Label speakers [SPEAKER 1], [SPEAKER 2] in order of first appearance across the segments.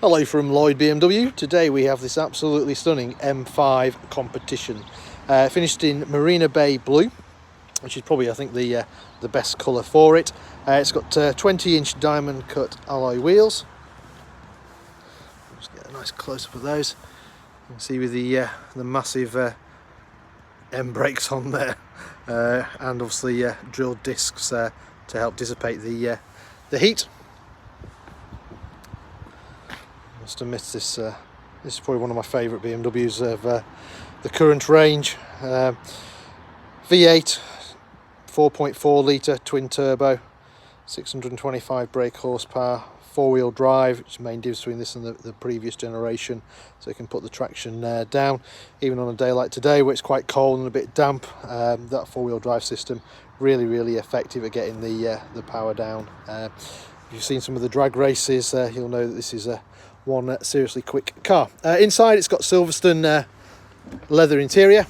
[SPEAKER 1] Hello from Lloyd BMW. Today we have this absolutely stunning M5 competition. Finished in Marina Bay Blue, which is probably, I think, the best colour for it. It's got 20-inch diamond cut alloy wheels. Just get a nice close-up of those. You can see with the massive M brakes on there, and obviously drilled discs to help dissipate the heat. Must admit, this is probably one of my favourite BMWs of the current range. V8, 4.4 litre twin turbo, 625 brake horsepower, four-wheel drive, which is the main difference between this and the previous generation. So you can put the traction down, even on a day like today where it's quite cold and a bit damp. That four-wheel drive system really effective at getting the power down. If you've seen some of the drag races, you'll know that this is one seriously quick car. Inside it's got Silverstone leather interior,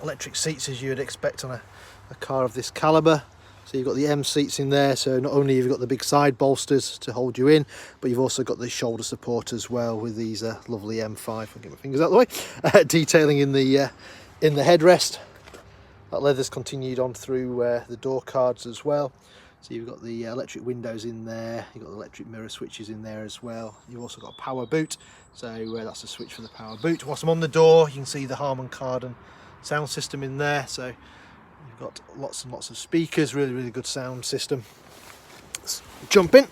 [SPEAKER 1] electric seats as you would expect on a car of this calibre. So you've got the M seats in there, so not only have you got the big side bolsters to hold you in, but you've also got the shoulder support as well with these lovely M5, I'll get my fingers out of the way, detailing in the headrest. That leather's continued on through the door cards as well. So you've got the electric windows in there, you've got the electric mirror switches in there as well. You've also got a power boot, so that's a switch for the power boot. Whilst I'm on the door, you can see the Harman Kardon sound system in there. So you've got lots and lots of speakers, really good sound system. Let's jump in.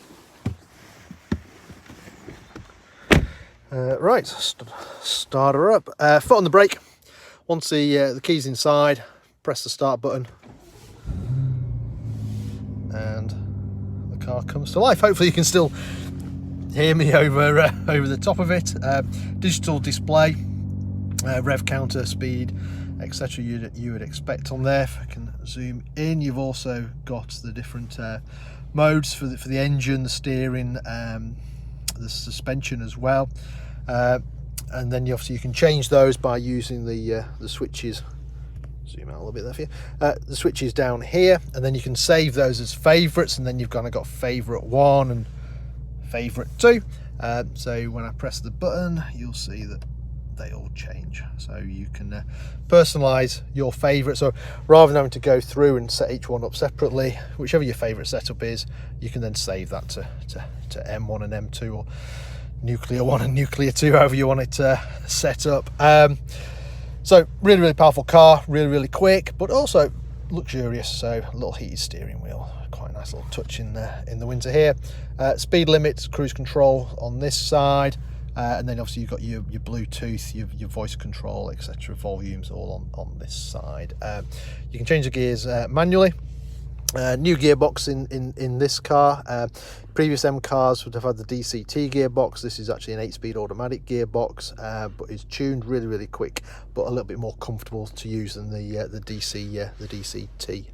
[SPEAKER 1] Right, start her up. Foot on the brake. Once the key's inside, press the start button, and the car comes to life. Hopefully you can still hear me over the top of it. Digital display, rev counter, speed, etc. you would expect on there. If I can zoom in, you've also got the different modes for the engine, the steering, the suspension as well, and then obviously you can change those by using the switches. Zoom out a little bit there for you. The switches down here, and then you can save those as favourites, and then you've kind of got favourite 1 and favourite 2. So when I press the button, you'll see that they all change. So you can personalise your favourite. So rather than having to go through and set each one up separately, whichever your favourite setup is, you can then save that to M1 and M2, or Nuclear 1 and Nuclear 2, however you want it set up. So really powerful car, really quick, but also luxurious. So a little heated steering wheel, quite a nice little touch in the winter here. Speed limits, cruise control on this side, and then obviously you've got your Bluetooth, your voice control, etc. Volumes all on this side. You can change the gears manually. New gearbox in this car. Previous M cars would have had the DCT gearbox. This is actually an 8-speed automatic gearbox, but it's tuned really quick, but a little bit more comfortable to use than the DCT.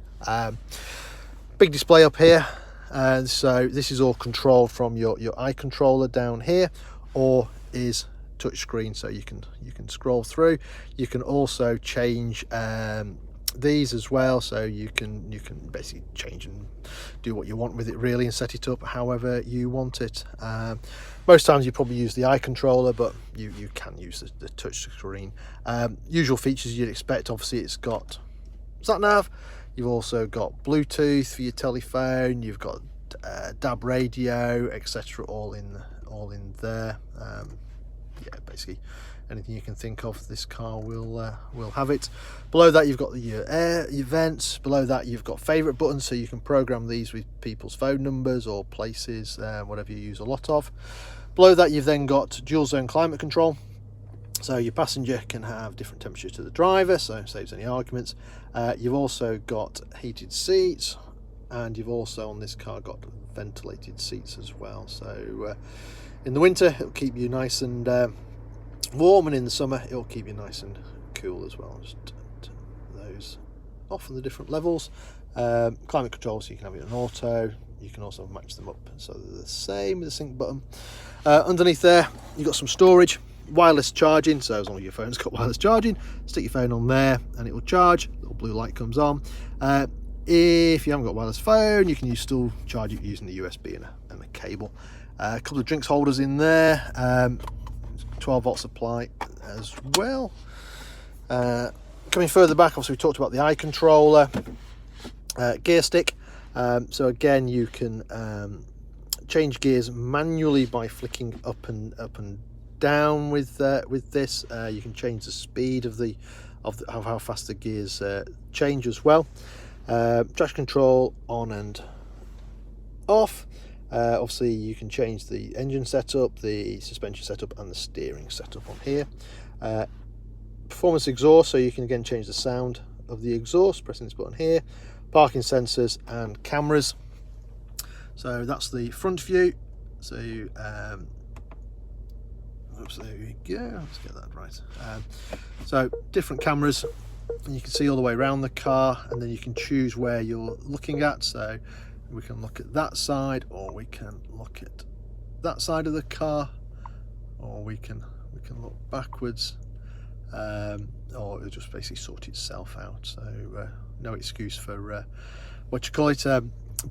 [SPEAKER 1] Big display up here, and so this is all controlled from your eye controller down here, or is touchscreen, so you can scroll through. You can also change these as well, so you can basically change and do what you want with it really, and set it up however you want it. Most times you probably use the eye controller, but you can use the touch screen. Usual features you'd expect. Obviously it's got sat nav, you've also got Bluetooth for your telephone, you've got DAB radio, etc. all in there. Yeah, basically anything you can think of, this car will have it. Below that you've got your vents. Below that you've got favourite buttons, so you can program these with people's phone numbers or places, whatever you use a lot of. Below that you've then got dual zone climate control, so your passenger can have different temperature to the driver, so it saves any arguments. You've also got heated seats, and you've also on this car got ventilated seats as well. So in the winter it'll keep you nice and warm, and in the summer it'll keep you nice and cool as well. Just those off on the different levels. Climate control, so you can have it in auto. You can also match them up so they're the same with the sync button. Underneath there you've got some storage, wireless charging, so as long as your phone's got wireless charging, stick your phone on there and it will charge. Little blue light comes on. If you haven't got a wireless phone, you can still charge it using the USB and a cable. A couple of drinks holders in there, 12-volt supply as well. Coming further back, obviously we talked about the eye controller, gear stick. So again, you can change gears manually by flicking up and down with this. You can change the speed of how fast the gears change as well. Traction control on and off. Obviously you can change the engine setup, the suspension setup, and the steering setup on here. Performance exhaust, so you can again change the sound of the exhaust pressing this button here. Parking sensors and cameras. So that's the front view. So oops, there we go, let's get that right. So different cameras, and you can see all the way around the car, and then you can choose where you're looking at. So we can look at that side, or we can look at that side of the car, or we can look backwards, or it'll just basically sort itself out. So no excuse for what you call it,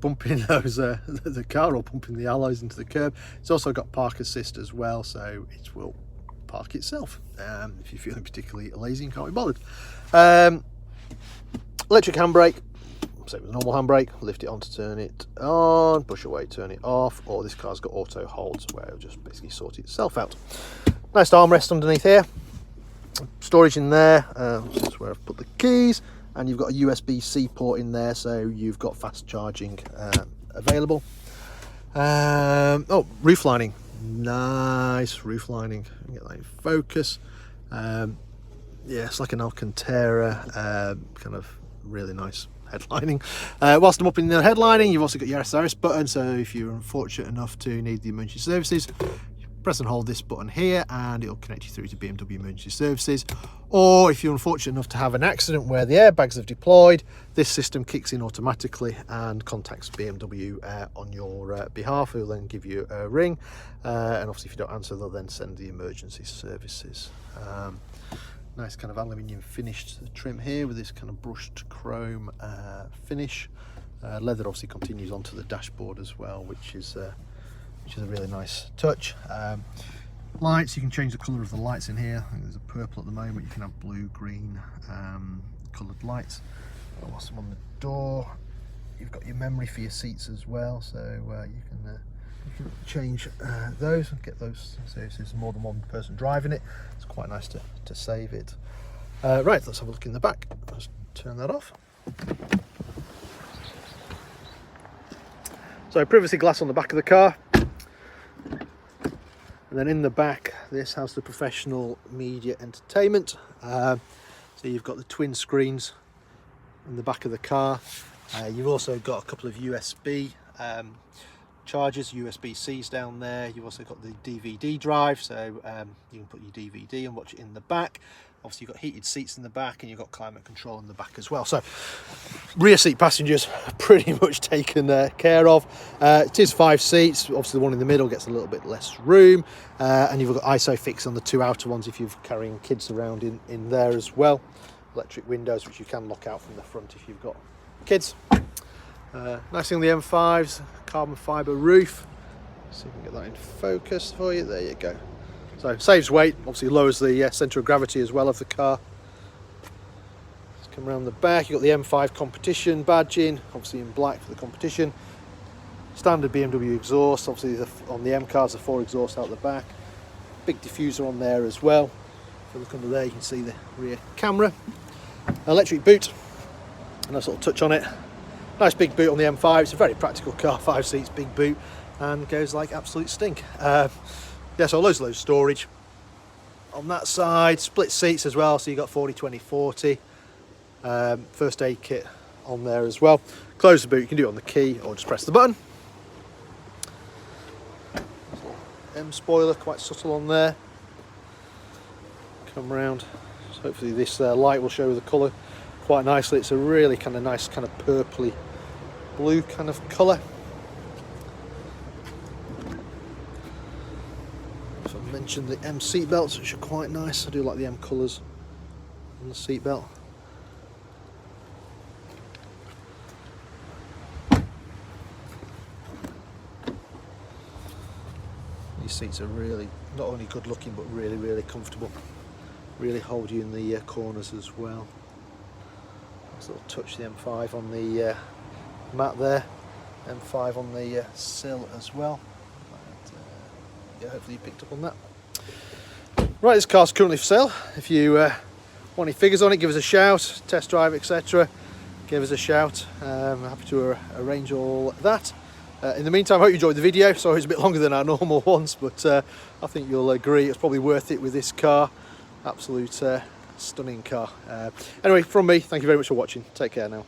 [SPEAKER 1] bumping those the car or bumping the alloys into the curb. It's also got park assist as well, so it will park itself if you're feeling particularly lazy and can't be bothered. Electric handbrake, same as a normal handbrake. Lift it on to turn it on, push away, turn it off, or this car's got auto holds where it'll just basically sort itself out. Nice armrest underneath here, storage in there. This is where I've put the keys. And you've got a USB-C port in there, so you've got fast charging available. Oh, roof lining, nice roof lining. Get that in focus. Yeah, it's like an Alcantara, kind of really nice headlining. Whilst I'm up in the headlining, you've also got your SRS button, so if you're unfortunate enough to need the emergency services, press and hold this button here and it'll connect you through to BMW emergency services. Or if you're unfortunate enough to have an accident where the airbags have deployed, this system kicks in automatically and contacts BMW on your behalf. It will then give you a ring, and obviously if you don't answer, they'll then send the emergency services. Nice kind of aluminium finished trim here with this kind of brushed chrome finish. Leather obviously continues onto the dashboard as well, which is a really nice touch. Lights, you can change the colour of the lights in here. I think there's a purple at the moment. You can have blue, green coloured lights. Whilst I'm on the door, you've got your memory for your seats as well, so you can change those and get those. So if there's more than one person driving it, it's quite nice to save it. Right, let's have a look in the back. Let's turn that off. So privacy glass on the back of the car. And then in the back, this has the professional media entertainment. So you've got the twin screens in the back of the car. You've also got a couple of USB chargers, USB-Cs down there. You've also got the DVD drive, so you can put your DVD and watch it in the back. Obviously you've got heated seats in the back, and you've got climate control in the back as well. So rear seat passengers are pretty much taken care of. It is 5 seats. Obviously the one in the middle gets a little bit less room, and you've got ISOFIX on the 2 outer ones if you're carrying kids around in there as well. Electric windows, which you can lock out from the front if you've got kids. Nice thing on the M5s, carbon fibre roof. See if we can get that in focus for you. There you go. So saves weight, obviously lowers the centre of gravity as well of the car. Let's come around the back. You've got the M5 competition badging, obviously in black for the competition. Standard BMW exhaust, obviously on the M cars, the 4 exhausts out the back. Big diffuser on there as well. If you look under there, you can see the rear camera. Electric boot, and I'll sort of touch on it. Nice big boot on the M5. It's a very practical car, 5 seats, big boot, and goes like absolute stink. Yeah, so loads of storage on that side. Split seats as well, so you got 40, 20, 40. First aid kit on there as well. Close the boot, you can do it on the key or just press the button. M spoiler, quite subtle on there. Come round. So hopefully this light will show the colour quite nicely. It's a really kind of nice kind of purpley blue kind of colour. So I mentioned the M seat belts, which are quite nice. I do like the M colours on the seat belt. These seats are really not only good looking but really comfortable. Really hold you in the corners as well. Nice little touch, the M5 on the mat there, M5 on the sill as well. And, yeah, hopefully you picked up on that. Right, this car's currently for sale. If you want any figures on it, give us a shout, test drive, etc. Give us a shout. I'm happy to arrange all that. In the meantime, I hope you enjoyed the video. Sorry it's a bit longer than our normal ones, but I think you'll agree it's probably worth it with this car. Absolute stunning car. Anyway, from me, thank you very much for watching. Take care now.